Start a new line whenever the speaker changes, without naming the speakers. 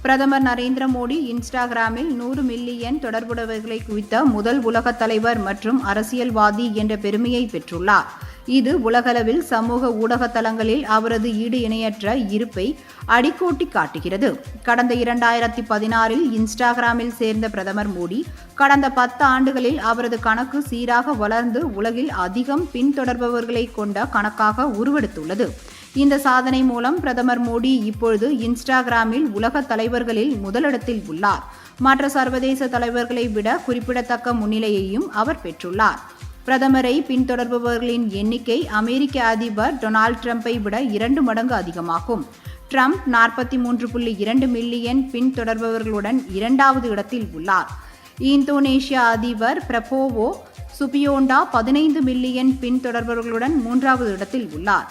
பிரதமர் நரேந்திர மோடி இன்ஸ்டாகிராமில் 100 மில்லியன் தொடர்புடையவர்களை குவித்த முதல் உலக தலைவர் மற்றும் அரசியல்வாதி என்ற பெருமையை பெற்றுள்ளார். இது உலகளவில் சமூக ஊடக தளங்களில் அவரது ஈடு இணையற்ற இருப்பை அடிக்கோட்டி காட்டுகிறது. கடந்த 2016இல் இன்ஸ்டாகிராமில் சேர்ந்த பிரதமர் மோடி கடந்த 10 ஆண்டுகளில் அவரது கணக்கு சீராக வளர்ந்து உலகில் அதிகம் பின்தொடர்பவர்களை கொண்ட கணக்காக உருவெடுத்துள்ளது. இந்த சாதனை மூலம் பிரதமர் மோடி இப்பொழுது இன்ஸ்டாகிராமில் உலக தலைவர்களில் முதலிடத்தில் உள்ளார். மற்ற சர்வதேச தலைவர்களை விட குறிப்பிடத்தக்க முன்னிலையையும் அவர் பெற்றுள்ளார். பிரதமரை பின்தொடர்பவர்களின் எண்ணிக்கை அமெரிக்க அதிபர் டொனால்ட் ட்ரம்பை விட 2 மடங்கு அதிகமாகும். ட்ரம்ப் 43.2 மில்லியன் பின்தொடர்பவர்களுடன் 2வது இடத்தில் உள்ளார். இந்தோனேஷியா அதிபர் பிரபோவோ சுபியோண்டோ 15 மில்லியன் பின்தொடர்பவர்களுடன் 3வது இடத்தில் உள்ளார்.